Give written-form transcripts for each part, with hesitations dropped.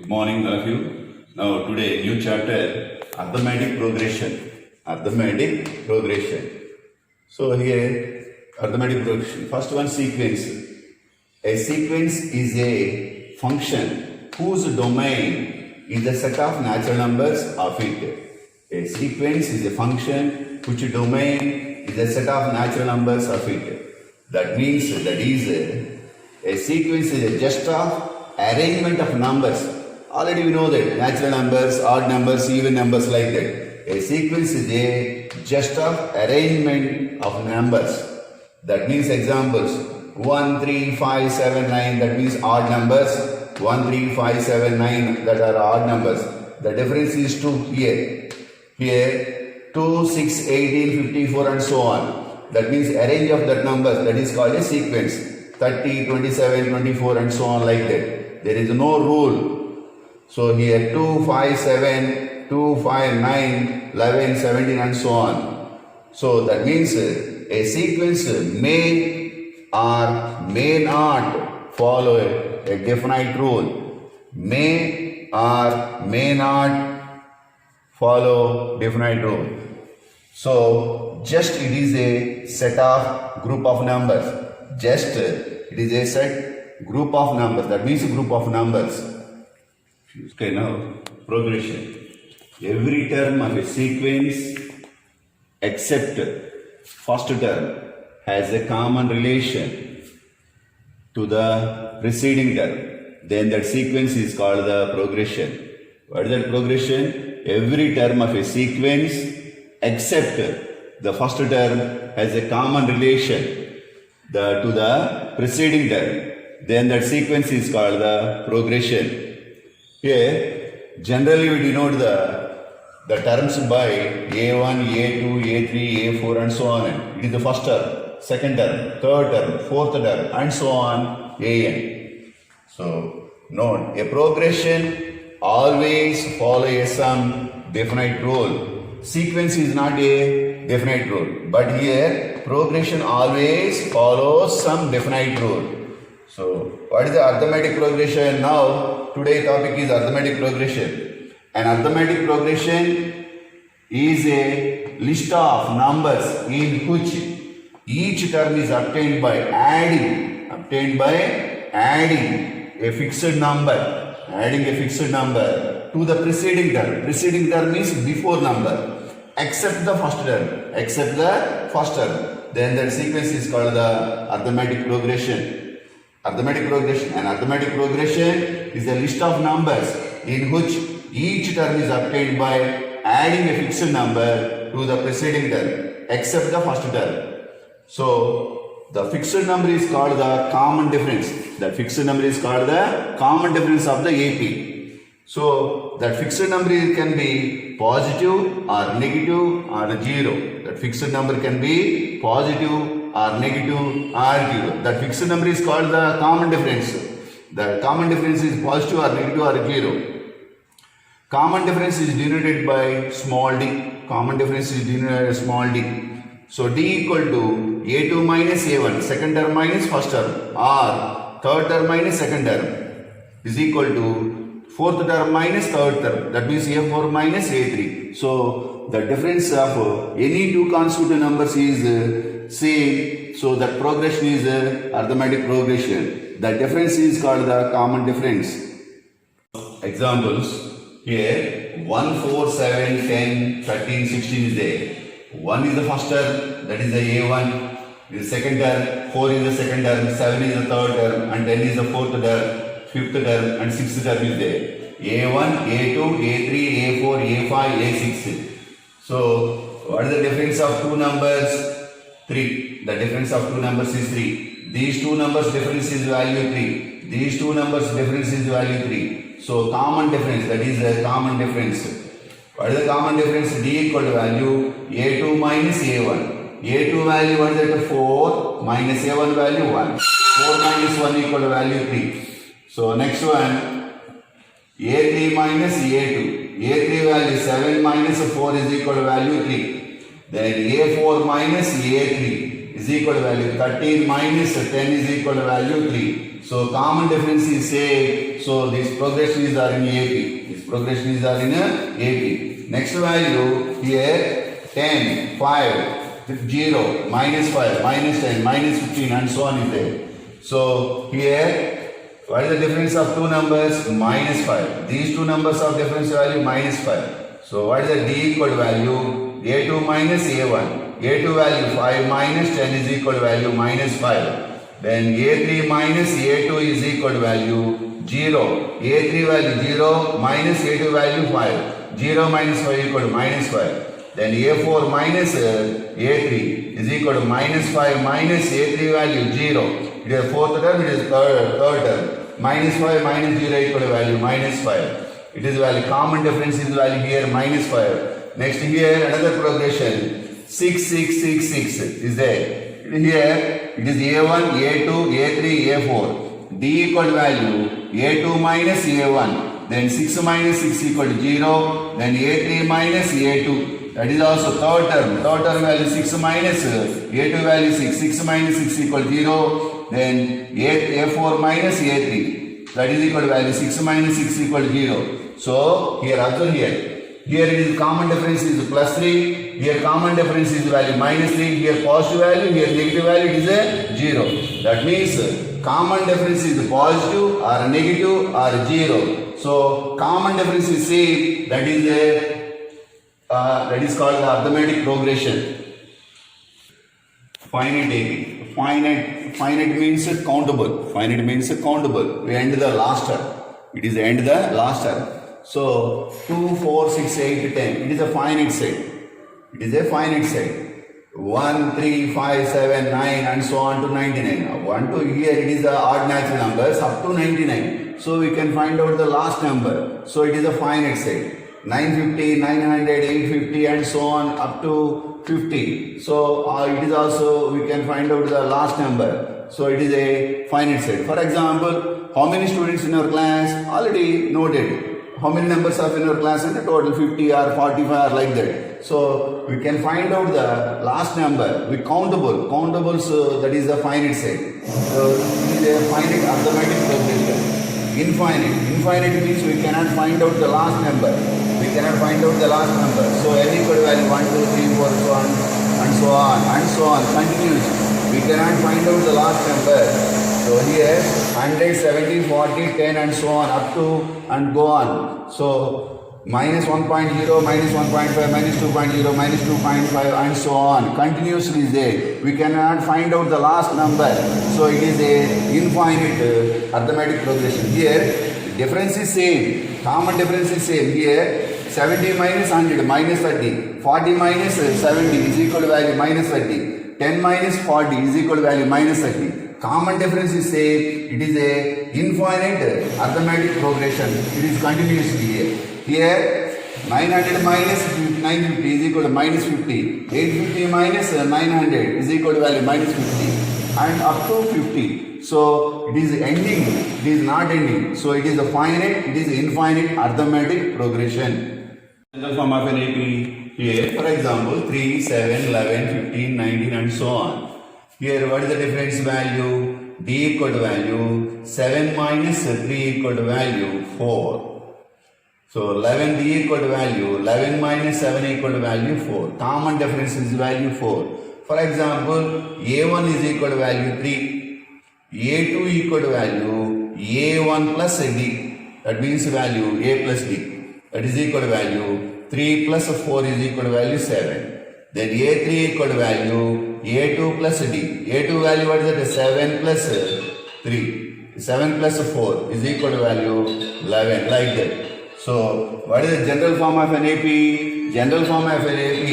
morning, all of you. Now, today, new chapter, arithmetic progression. Arithmetic progression. So, here, arithmetic progression. First one, sequence. A sequence is a function whose domain is a set of natural numbers of it. A sequence is a function which domain is a set of natural numbers of it. That means that is a sequence is just of arrangement of numbers. Already we know that natural numbers, odd numbers, even numbers like that. A sequence is a just of arrangement of numbers. That means examples 1, 3, 5, 7, 9. That means odd numbers. 1, 3, 5, 7, 9. That are odd numbers. The difference is 2 here. Here 2, 6, 18, 54 and so on. That means arrange of that numbers. That is called a sequence. 30, 27, 24 and so on like that. There is no rule. So here 2, 5, 7, 2, 5, 9, 11, 17 and so on. So that means a sequence may or may not follow a definite rule. May or may not follow definite rule. So just it is a set of group of numbers. Just it is a set group of numbers. That means a group of numbers. Okay, now progression. Every term of a sequence except first term has a common relation to the preceding term. Then that sequence is called the progression. What is that progression? Every term of a sequence except the first term has a common relation to the preceding term. Then that sequence is called the progression. Here, generally we denote the terms by A1, A2, A3, A4 and so on. It is the first term, second term, third term, fourth term and so on, AN. So, note, a progression always follows some definite rule. Sequence is not a definite rule, but here progression always follows some definite rule. So, what is the arithmetic progression now? Today's topic is arithmetic progression. An arithmetic progression is a list of numbers in which each term is obtained by adding a fixed number, to the preceding term. Preceding term is before number, except the first term. Then that sequence is called the arithmetic progression. Arithmetic progression is a list of numbers in which each term is obtained by adding a fixed number to the preceding term except the first term. So the fixed number is called the common difference. That fixed number is called the common difference of the AP. So that fixed number can be positive or negative or zero. That fixed number can be positive or negative or zero. That fixed number is called the common difference. The common difference is positive or negative or zero. Common difference is denoted by small d. Common difference is denoted by small d. So d equal to a2 minus a1, second term minus first term, or third term minus second term is equal to fourth term minus third term. That means a4 minus a3. So the difference of any two consecutive numbers is same. So that progression is arithmetic progression. The difference is called the common difference. Examples. Here 1, 4, 7, 10, 13, 16 is there. 1 is the first term, that is the A1. The second term, 4 is the second term, 7 is the third term, and 10 is the fourth term, fifth term, and sixth term is there. A1, A2, A3, A4, A5, A6. So, what is the difference of two numbers? 3. The difference of two numbers is 3. These two numbers difference is value 3. These two numbers difference is value 3. So, common difference, that is a common difference. What is the common difference? D equal to value A2 minus A1. A2 value what is that? 4 minus A1 value 1. 4 minus 1 equal to value 3. So, next one A3 minus A2. A3 value 7 minus 4 is equal to value 3. Then A4 minus A3 is equal to value 13 minus 10 is equal to value 3. So common difference is same. So So these progressions are in AP. These progressions are in AP. Next value here 10, 5, 0, minus 5, minus 10, minus 15 and so on is there. So here what is the difference of two numbers? Minus 5. These two numbers of difference value minus 5. So what is the D equal value? A2 minus A1. A2 value 5 minus 10 is equal to value minus 5. Then A3 minus A2 is equal to value 0. A3 value 0 minus A2 value 5. 0 minus 5 equal to minus 5. Then A4 minus A3 is equal to minus 5 minus A3 value 0. It is fourth term, it is third term. Minus 5 minus 0 equal to value minus 5. It is value, common difference is value here minus 5. Next here another progression 6, 6, 6, 6 is there. Here it is A1, A2, A3, A4. D equal value A2 minus A1. Then 6 minus 6 equal to 0. Then A3 minus A2. That is also third term. Third term value 6 minus A2 value 6. 6 minus 6 equal to 0. Then A4 minus A3. That is equal to value 6 minus 6 equal to 0. So here also here. Here it is common difference is plus 3. Here common difference is value minus 3. Here positive value. Here negative value it is a 0. That means common difference is positive or negative or 0. So common difference is same. That is called the arithmetic progression. Finite AP. Finite means countable. Finite means countable. We end the last term. It is end the last term. So 2, 4, 6, 8, 10. It is a finite set. It is a finite set. 1, 3, 5, 7, 9 and so on to 99. 1 to here it is the odd natural numbers up to 99. So we can find out the last number. So it is a finite set. 950, 900, 850 and so on up to 50. So it is also we can find out the last number. So it is a finite set. For example, how many students in our class? Already noted. How many numbers are in our class in the total? 50 or 45 or like that. So we can find out the last number with countable. Countables that is a finite set. So it is a finite arithmetic progression. Infinite means we cannot find out the last number. We cannot find out the last number. So n equal to value 1, 2, 3, 4, so on and so on and so on. Continues. We cannot find out the last number. So here 100, 70, 40, 10 and so on up to and go on. So minus 1.0, minus 1.5, minus 2.0, minus 2.5 and so on. Continuously is there. We cannot find out the last number. So it is a infinite arithmetic progression. Here difference is same. Common difference is same. Here 70 minus 100 minus 30. 40 minus 70 is equal to value minus 30. 10 minus 40 is equal to value minus 30. Common difference is same. It is a infinite arithmetic progression. It is continuously here. Here 900 minus 950 is equal to minus 50. 850 minus 900 is equal to value minus 50 and up to 50. So it is ending. It is not ending. So it is a finite. It is infinite arithmetic progression. The form of an AP here, for example, 3, 7, 11, 15, 19 and so on. Here what is the difference value? D equal to value 7 minus 3 equal to value 4. So 11 D equal to value 11 minus 7 equal to value 4. Common difference is value 4. For example, A1 is equal to value 3. A2 equal to value A1 plus D. That means value A plus D. That is equal to value 3 plus 4 is equal to value 7. Then A3 equal to value A2 plus D. A2 value what is that? 7 plus 3. 7 plus 4 is equal to value 11 like that. So what is the general form of an AP? General form of an AP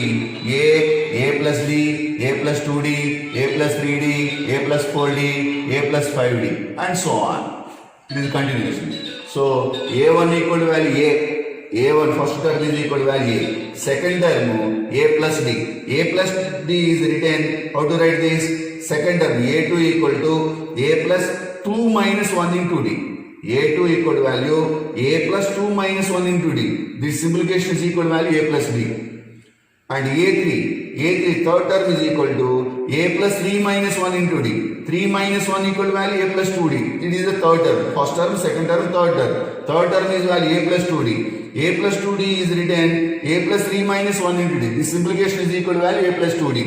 A plus D, A plus 2D, A plus 3D, A plus 4D, A plus 5D and so on. It is continuously. So A1 equal to value A. A1 first term is equal to value A. Second term A plus D. A plus D is written, how to write this? Second term A2 equal to A plus 2 minus 1 into D. A2 equal to value A plus 2 minus 1 into D. This simplification is equal to value A plus D. and A3 third term is equal to A plus 3 minus 1 into D. 3 minus 1 equal value A plus 2D. It is the third term. First term, second term, third term. Third term is value A plus 2D. A plus 2D is written A plus 3 minus 1 into D. This implication is equal value A plus 2D.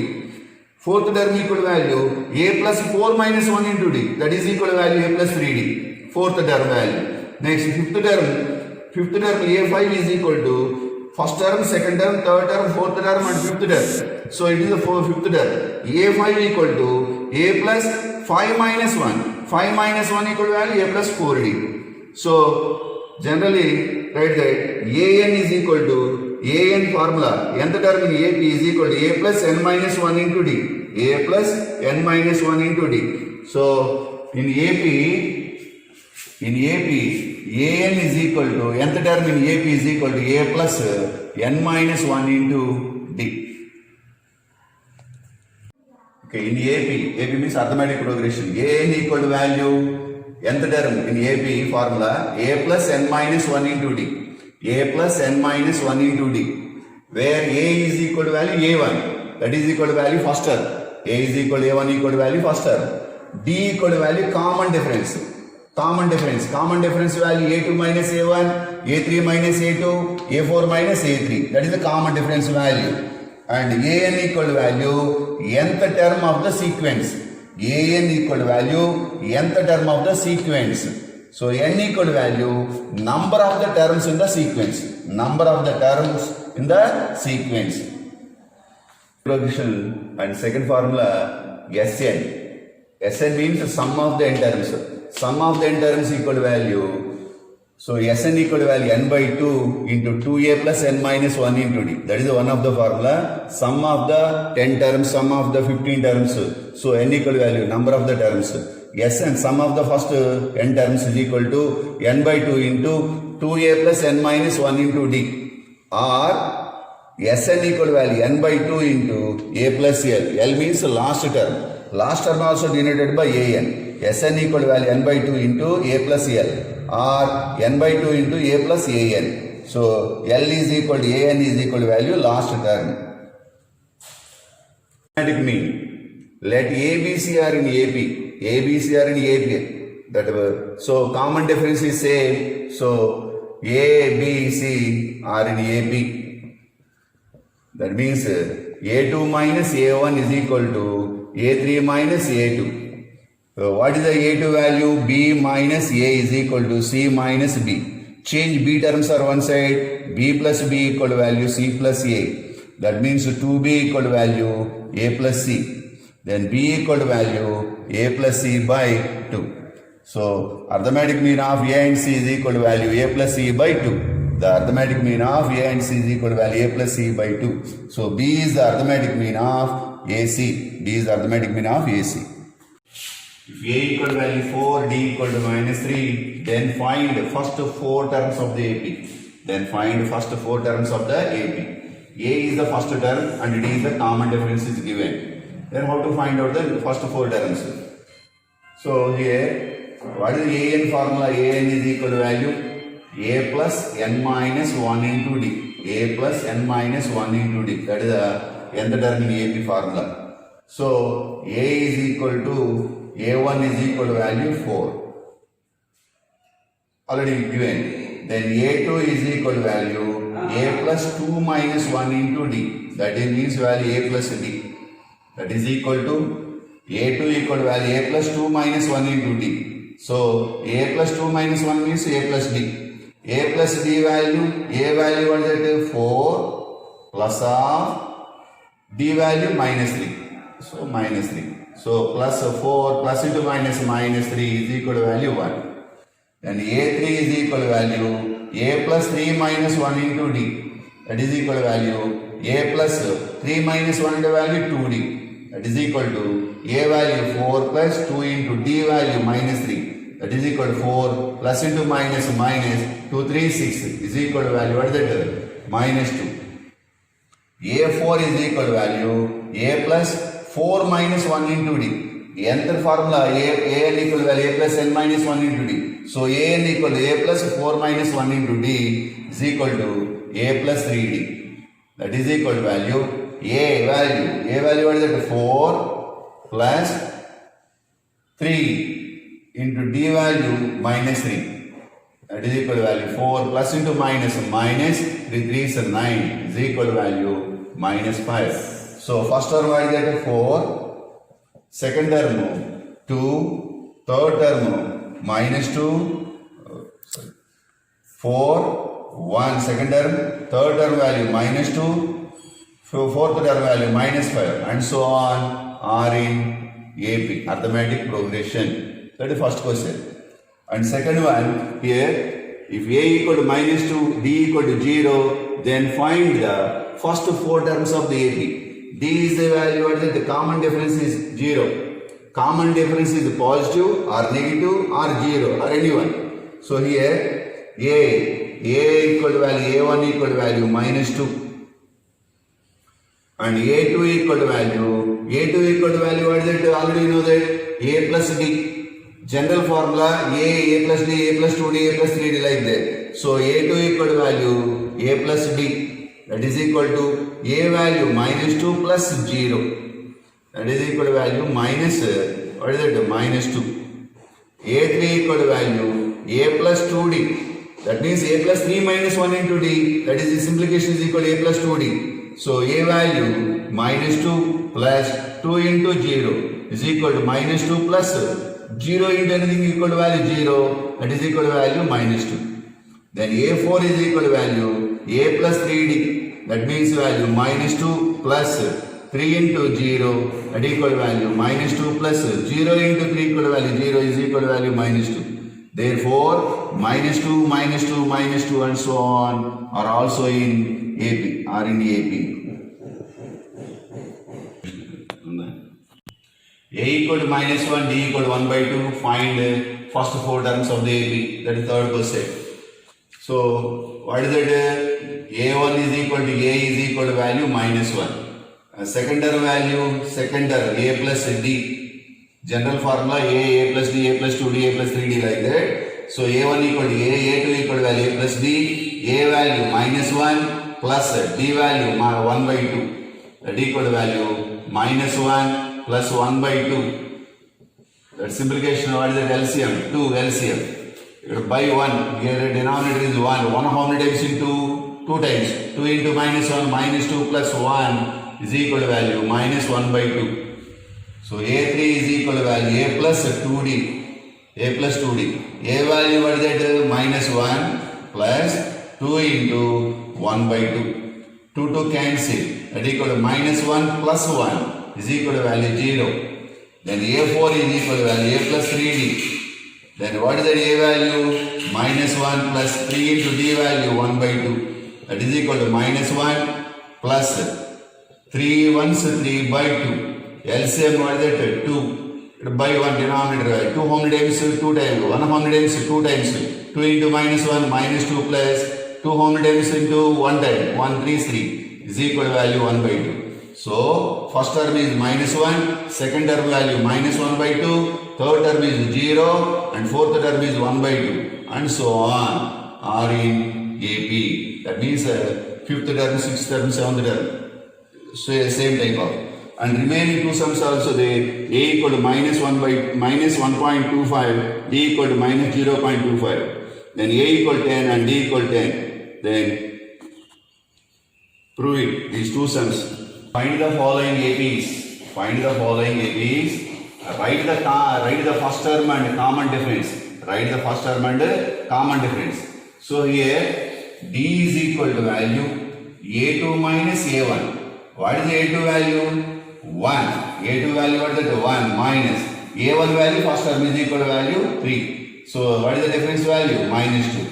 Fourth term equal value A plus 4 minus 1 into D. That is equal value A plus 3D. Fourth term value. Next, fifth term A5 is equal to first term, second term, third term, fourth term and fifth term. So it is the fifth term. A5 equal to A plus 5 minus 1. 5 minus 1 equal value A plus 4D. So generally write that AN is equal to AN formula. Nth term in AP is equal to A plus N minus 1 into D. A plus N minus 1 into D. So in AP, AN is equal to, nth term in AP is equal to A plus N minus 1 into D. Okay, in AP means arithmetic progression. AN equal to value, nth term in AP formula, A plus N minus 1 into D. A plus N minus 1 into D. Where A is equal to value A1. That is equal to value first term. A is equal to A1 equal to value first term. D equal to value common difference. Common difference value A2 minus A1, A3 minus A2, A4 minus A3. That is the common difference value. And AN equal to value nth term of the sequence. AN equal to value nth term of the sequence. So N equal to value number of the terms in the sequence. Number of the terms in the sequence. And second formula SN. SN means sum of the n terms. Sum of the n terms equal to value. So Sn equal to value n by 2 into 2a plus n minus 1 into d. That is one of the formula. Sum of the 10 terms, sum of the 15 terms. So n equal to value, number of the terms. Sn, sum of the first n terms is equal to n by 2 into 2a plus n minus 1 into d. Or Sn equal to value n by 2 into a plus l. L means last term. Last term also denoted by an. Sn equal to value n by 2 into a plus l or n by 2 into a plus an. So L is equal to an is equal to value last term. Arithmetic mean. Let ABC are in AP. ABC are in AP. That so common difference is same. So A, B, C are in AP. That means A2 minus A1 is equal to A3 minus A2. So what is the A2 value? B minus A is equal to C minus B. Change B terms are one side. B plus B equal to value C plus A. That means 2B equal to value A plus C. Then B equal to value A plus C by 2. So arithmetic mean of A and C is equal to value A plus C by 2. The arithmetic mean of A and C is equal to value A plus C by 2. So B is the arithmetic mean of AC. B is the arithmetic mean of AC. If A equal to value 4, D equal to minus 3, then find first 4 terms of the AP. Then find first 4 terms of the AP. A is the first term and D is the common difference is given. Then how to find out the first 4 terms? So here, what is the AN formula? AN is equal to value A plus N minus 1 into D. A plus N minus 1 into D. That is the nth term in AP formula. So A is equal to A1 is equal to value 4. Already given. Then A2 is equal to value A plus 2 minus 1 into D. That means value A plus D. That is equal to A2 equal to value A plus 2 minus 1 into D. So A plus 2 minus 1 means A plus D. A plus D value, A value what is that? 4 plus of D value minus 3. So minus 3. So plus 4 plus into minus 3 is equal to value 1. Then A3 is equal to value A plus 3 minus 1 into D. That is equal to value A plus 3 minus 1 into value 2D. That is equal to A value 4 plus 2 into D value minus 3. That is equal to 4 plus into minus 2, 3, 6 is equal to value, what is that? Minus 2. A4 is equal to value A plus 4 minus 1 into D. Nth formula AN equal to value A plus N minus 1 into D. So AN equal to A plus 4 minus 1 into D is equal to A plus 3D. that is equal to value A value what is that? 4 plus 3 into D value minus 3. That is equal to value 4 plus into minus 3 is 9 is equal to value minus 5. So first term what is that? 4, second term 2, third term minus 2, 4, 1, second term, third term value minus 2, fourth term value minus 5 and so on are in AP, arithmetic progression. That is first question. And second one here, if A equal to minus 2, D equal to 0, then find the first 4 terms of the AP. D is the value at the common difference is 0. Common difference is positive or negative or 0 or anyone. So here A equal to value, A1 equal to value minus 2. And A2 equal to value, what is it? Already you know that A plus D. General formula A plus D, A plus 2D, A plus 3D like that. So A2 equal to value A plus D. That is equal to A value minus 2 plus 0. That is equal to value minus, what is it? Minus 2. A3 equal to value A plus 2D. That means A plus 3 minus 1 into D. That is the implication is equal to A plus 2D. So A value minus 2 plus 2 into 0 is equal to minus 2 plus 0 into anything equal to value 0. That is equal to value minus 2. Then A4 is equal to value A plus 3D. That means value minus 2 plus 3 into 0. That equal to value minus 2 plus 0 into 3 equal to value 0 is equal to value minus 2. Therefore, minus 2, minus 2, minus 2 and so on are also in AP, are in AP. A equal to minus 1, D equal to 1 by 2, find first 4 terms of the AP, that is third question. So, what is it? A1 is equal to A is equal to value minus 1. Second term value, second term A plus D. General formula A plus D, A plus 2D, A plus 3D like that. So A1 equal to A, A2 equal to value A plus D, A value minus 1 plus D value 1 by 2. That equal to value minus 1 plus 1 by 2. That simplification, what is that? LCM, 2 LCM. By 1, here denominator is 1. 1 how many times into 2 times? 2 into minus 1, minus 2 plus 1 is equal to value minus 1 by 2. So A3 is equal to value A plus 2D. A plus 2D. A value what is that? Minus 1 plus 2 into 1 by 2. 2 cancel. That equal to minus 1 plus 1 is equal to value 0. Then A4 is equal to value A plus 3D. Then what is that A value? Minus 1 plus 3 into D value 1 by 2. That is equal to minus 1 plus 3 once 3 by 2. LCM what is that? 2 by 1 denominator value. 2 how many times? 2 times. 1 how many times? 2 times. 2 into minus 1 minus 2 plus 2 how many times into 1 time? 1 3 3 is equal to value 1 by 2. So first term is minus 1, second term value minus 1 by 2, third term is 0 and fourth term is 1 by 2 and so on are in AP. That means fifth term, sixth term, seventh term. So same type of. And remaining two sums also they A equal to minus 1 by minus 1.25, D equal to minus 0.25. Then A equal 10 and D equal 10. Then prove it, these two sums. Find the following APs. Find the following APs. Write the first term and common difference. Write the first term and common difference. So here D is equal to value A2 minus A1. What is the A2 value? 1. A2 value what is that? 1 minus A1 value first term is equal to value 3. So what is the difference value? Minus 2.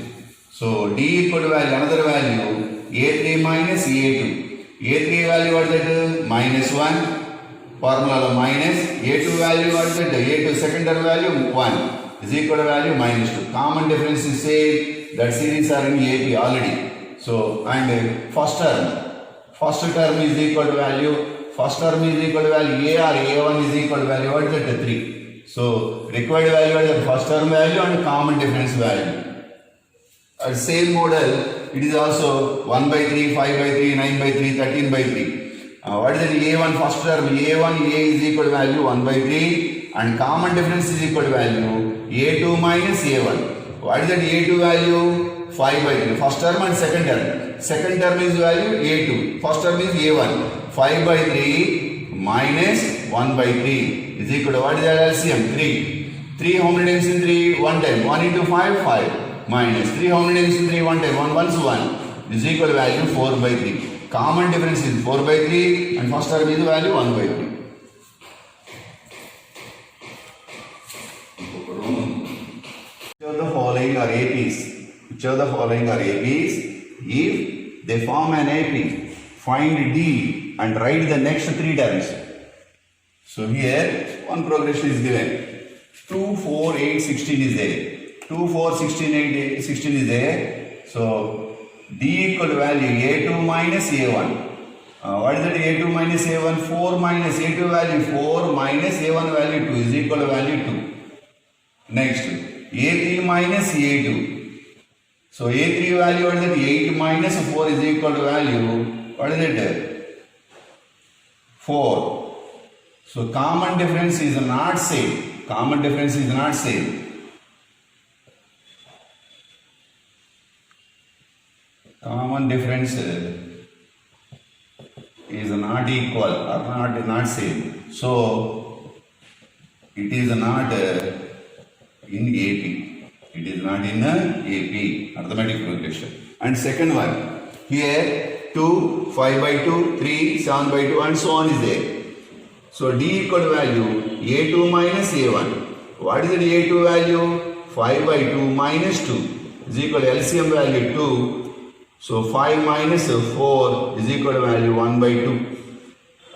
So D equal to value another value A3 minus A2. A3 value what is that? Minus 1. Formula minus A2 value what is that? A2 second term value 1 is equal to value minus 2. Common difference is same. That series are in AP already. So and first term is equal to value. First term is equal to value A or A1 is equal to value what is that? 3. So required value is the first term value and common difference value. Same model, it is also 1 by 3, 5 by 3, 9 by 3, 13 by 3. What is the A1 first term? A1, A is equal to value 1 by 3 and common difference is equal to value A2 minus A1. What is that A2 value? 5 by 3. First term and second term. Second term is value A2. First term is A1. 5 by 3 minus 1 by 3 is equal to what is that LCM? 3. 3 how many times in 3? 1 time. 1 into 5, 5. Minus 3 how many times in 3? 1 time. 1 once 1 is equal to value 4 by 3. Common difference is 4 by 3 and first term is value 1 by 3. Which of the following are APs? Which of the following are APs? If they form an AP, find D and write the next 3 terms. So here one progression is given. 2, 4, 8, 16 is there. 2, 4, 16, 8, 16 is there. So D equal to value A2 minus A1. What is that A2 minus A1? 4 minus A2 value 4 minus A1 value 2 is equal to value 2. Next, A3 minus A2. So A3 value what is that? 8 minus 4 is equal to value, what is it? 4. So common difference is not same. Common difference is not same. Common difference is not equal or not same. So it is not in AP. It is not in AP, arithmetic progression. And second one, here 2, 5 by 2, 3, 7 by 2 and so on is there. So D equal to value A2 minus A1. What is the A2 value? 5 by 2 minus 2 is equal to LCM value 2. So 5 minus 4 is equal to value 1 by 2.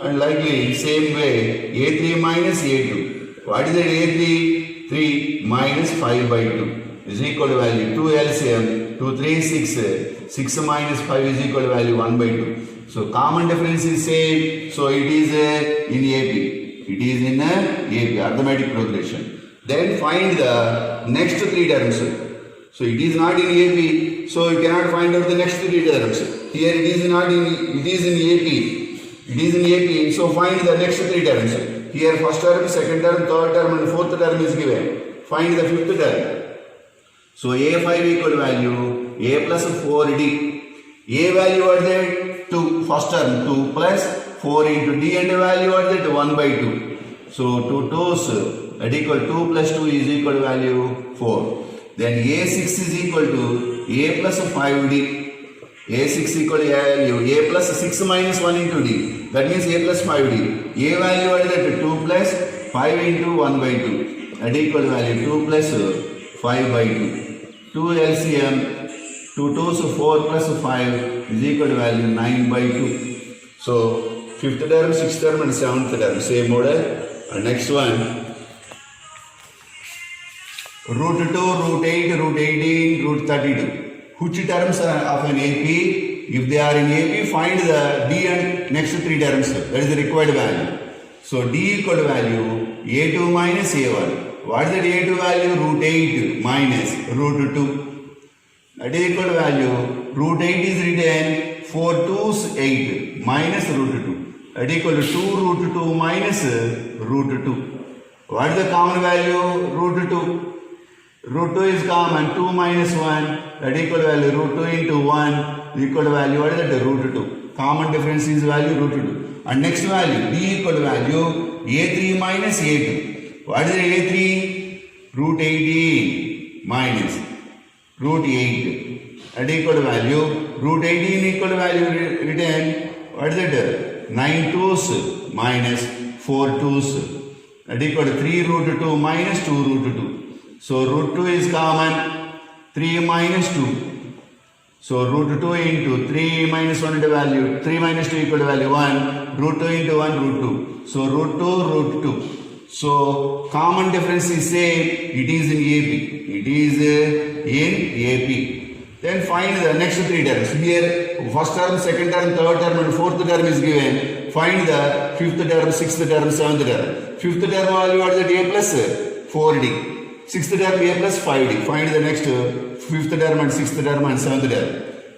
And likely same way A3 minus A2. What is that A3? 3 minus 5 by 2 is equal to value 2 LCM. 2, 3, 6. 6 minus 5 is equal to value 1 by 2. So common difference is same. So it is in AP. It is in AP, arithmetic progression. Then find the next 3 terms. So it is not in AP. So you cannot find out the next 3 terms. Here it is not in, it is in AP. It is in AP. So find the next 3 terms. Here first term, second term, third term and fourth term is given. Find the fifth term. So A5 equal value A plus 4D. A value what is that? 2. First term 2 plus 4 into D and value what is that? 1 by 2. So 2 2's that equal 2 plus 2 is equal to value 4. Then A6 is equal to A plus 5D. A6 equal to value A plus 6 minus 1 into D. That means A plus 5D. A value what is that? 2 plus 5 into 1 by 2. That equal to value 2 plus 5 by 2. 2 LCM, 2 2's 4 plus 5 is equal to value 9 by 2. So, 5th term, 6th term and 7th term, same model. And next one, root 2, root 8, root 18, root 32. Which terms are of an AP? If they are in AP, find the D and next 3 terms. That is the required value. So, D equal to value A2 minus A1. What is the A2 value? Root 8 minus root 2. That is equal to value. Root 8 is written 4 2's 8 minus root 2. That is equal to 2 root 2 minus root 2. What is the common value? Root 2. Root 2 is common. 2 minus 1. That is equal to value. Root 2 into 1 equal to value. What is that? Root 2. Common difference is value root 2. And next value. D equal to value A3 minus A2. What is the A3? Root 18 minus root 8. That is equal to value. Root 18 equal to value written. What is it? 9 2's minus 4 2's. That is equal to 3 root 2 minus 2 root 2. So root 2 is common. 3 minus 2. So root 2 into 3 minus 1 into value. 3 minus 2 equal to value 1. Root 2 into 1 root 2. So root 2 root 2. So common difference is same. It is in AP. It is in AP. Then find the next 3 terms. Here first term, second term, third term and fourth term is given. Find the 5th term, 6th term, 7th term. 5th term value what is that? A plus 4D. Sixth term a plus 5d. Find the next fifth term and sixth term and seventh term.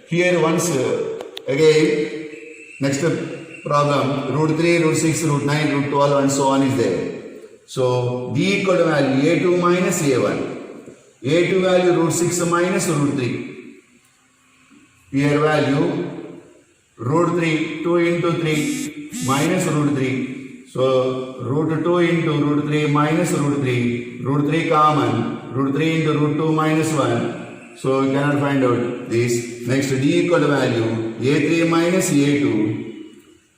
Here once again next problem root 3, root 6, root 9, root 12 and so on is there. So d equal to value a2 minus a1. a2 value root 6 minus root 3. Here value root 3 2 into 3 minus root 3. So root 2 into root 3 minus root 3. Root 3 common. Root 3 into root 2 minus 1. So you cannot find out this. Next d equal to value a3 minus a2.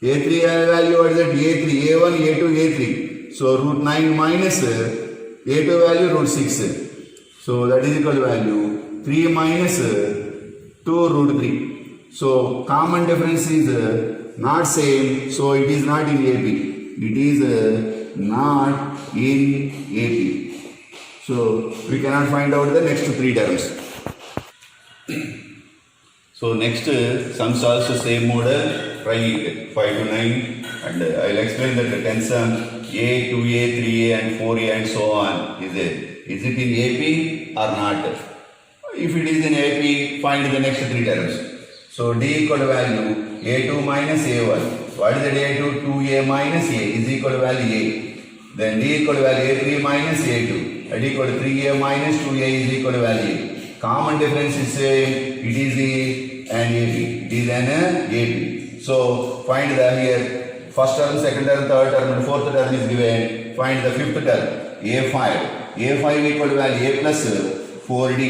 a3 value what is that? a3, a1, a2, a3. So root 9 minus a2 value root 6. So that is equal to value 3 minus 2 root 3. So common difference is not same. So it is not in AP. It is not in AP. So we cannot find out the next three terms. So next sums also same model. Try it 5 to 9 and I will explain that the 10 sum A, 2A, 3A and 4A and so on is it in AP or not? If it is in AP, find the next three terms. So D equal to value A2 minus A1. What is the A2? 2A minus A is equal to value A. Then D equal to value A3 minus A2. That equal to 3A minus 2A is equal to value A. Common difference is same. It is A and AP. It is an AP. So find the here first term, second term, third term and fourth term is given. Find the fifth term A5. A5 equal to value A plus 4D.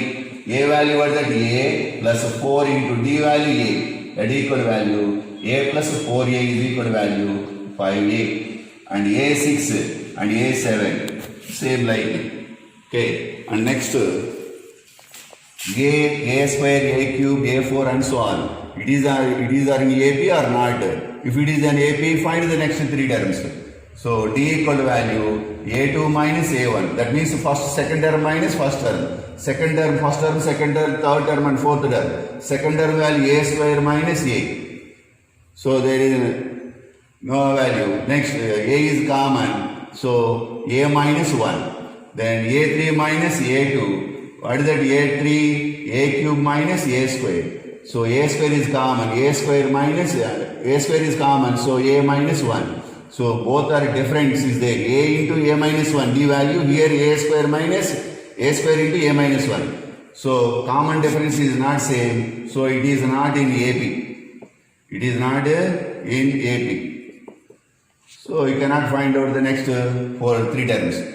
A value what is that? A plus 4 into D value A. That equal to value A plus 4A is equal to value 5A. And A6 and A7 same like. Okay. And next A square, A cube, A4 and so on. It is in AP or not? If it is an AP, find the next three terms. So D equal to value A2 minus A1. That means first, second term minus first term. Second term, first term, second term, third term and fourth term. Second term value A square minus A. So there is no value. Next A is common. So A minus 1. Then A3 minus A2. What is that? A3, A cube minus A square. So A square is common. A square minus A square is common. So A minus 1. So both are difference is there. A into A minus 1. D value here A square minus A square into A minus 1. So common difference is not same. So it is not in AP. It is not in AP. So you cannot find out the next three terms.